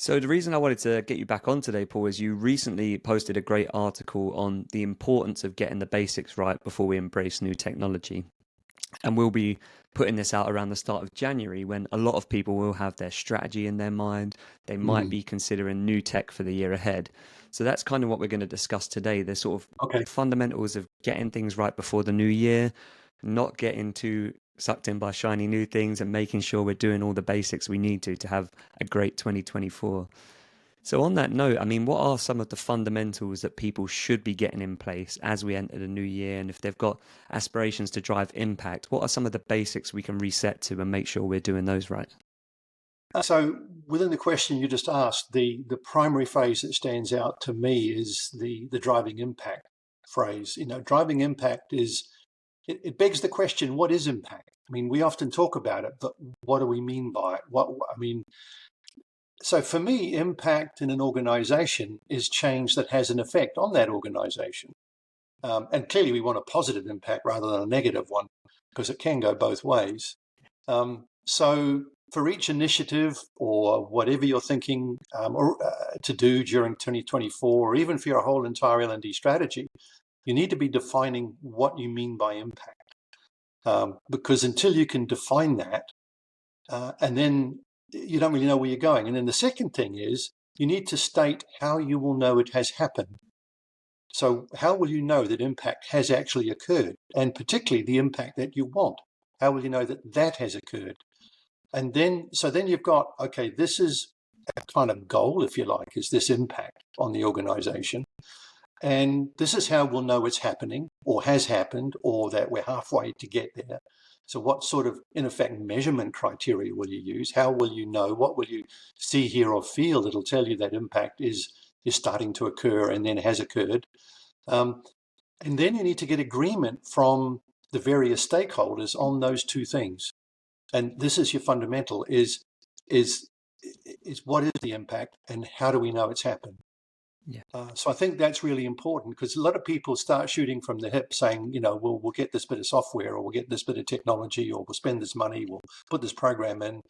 So the reason I wanted to get you back on today, Paul, is you recently posted a great article on the importance of getting the basics right before we embrace new technology. And we'll be putting this out around the start of January when a lot of people will have their strategy in their mind. They might Mm, be considering new tech for the year ahead. So that's kind of what we're going to discuss today. The sort of okay. fundamentals of getting things right before the new year, not getting too sucked in by shiny new things and making sure we're doing all the basics we need to have a great 2024. So on that note, I mean, what are some of the fundamentals that people should be getting in place as we enter the new year? And if they've got aspirations to drive impact, what are some of the basics we can reset to and make sure we're doing those right? So within the question you just asked, the primary phrase that stands out to me is the driving impact phrase. Driving impact is it begs the question, what is impact? I mean, we often talk about it, but what do we mean by it? So for me, impact in an organization is change that has an effect on that organization. And clearly we want a positive impact rather than a negative one, because it can go both ways. So for each initiative or whatever you're thinking to do during 2024, or even for your whole entire L&D strategy, you need to be defining what you mean by impact. Because until you can define that, and then you don't really know where you're going. And then the second thing is you need to state how you will know it has happened. So how will you know that impact has actually occurred? And particularly the impact that you want. How will you know that that has occurred? And then you've got, okay, this is a kind of goal, if you like, is this impact on the organization. And this is how we'll know it's happening or has happened or that we're halfway to get there. So what sort of, in effect, measurement criteria will you use? How will you know? What will you see, hear, or feel that'll tell you that impact is starting to occur and then has occurred? Um, and then you need to get agreement from the various stakeholders on those two things. And this is your fundamental: is what is the impact and how do we know it's happened? Yeah. So I think that's really important, because a lot of people start shooting from the hip saying, we'll get this bit of software, or we'll get this bit of technology, or we'll spend this money, we'll put this program in.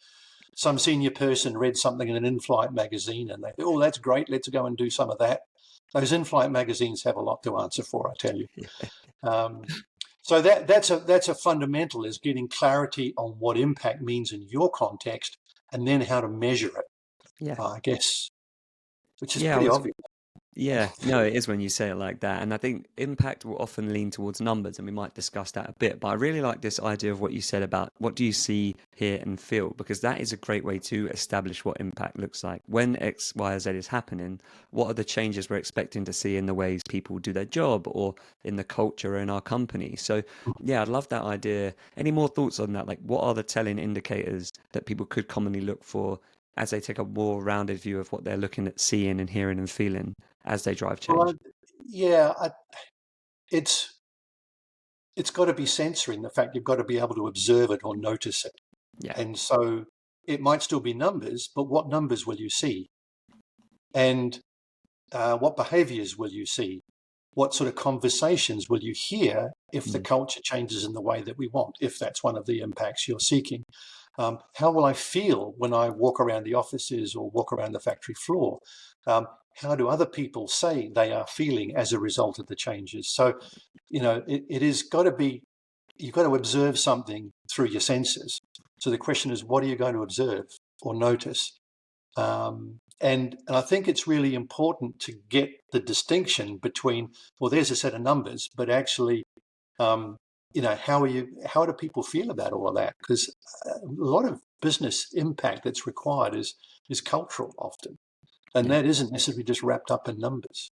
Some senior person read something in an in-flight magazine and they thought, oh, that's great, let's go and do some of that. Those in-flight magazines have a lot to answer for, I tell you. Um, so that's a fundamental, is getting clarity on what impact means in your context, and then how to measure it, Yeah. I guess, which is Yeah, I pretty was obvious. Yeah, no, it is when you say it like that. And I think impact will often lean towards numbers, and we might discuss that a bit. But I really like this idea of what you said about what do you see, hear, and feel, because that is a great way to establish what impact looks like. When X, Y, or Z is happening, what are the changes we're expecting to see in the ways people do their job or in the culture in our company? So, yeah, I love that idea. Any more thoughts on that? Like, what are the telling indicators that people could commonly look for as they take a more rounded view of what they're looking at seeing and hearing and feeling as they drive Well, change? yeah, it's it's got to be sensory in the fact you've got to be able to observe it or notice it. Yeah. And so it might still be numbers, but what numbers will you see? And what behaviors will you see? What sort of conversations will you hear if the Mm. culture changes in the way that we want, if that's one of the impacts you're seeking? How will I feel when I walk around the offices or walk around the factory floor? How do other people say they are feeling as a result of the changes? So, it has got to be, you've got to observe something through your senses. So the question is, what are you going to observe or notice? And I think it's really important to get the distinction between, well, there's a set of numbers, but actually, um, how do people feel about all of that? Because a lot of business impact that's required is cultural often, and Yeah. that isn't necessarily just wrapped up in numbers.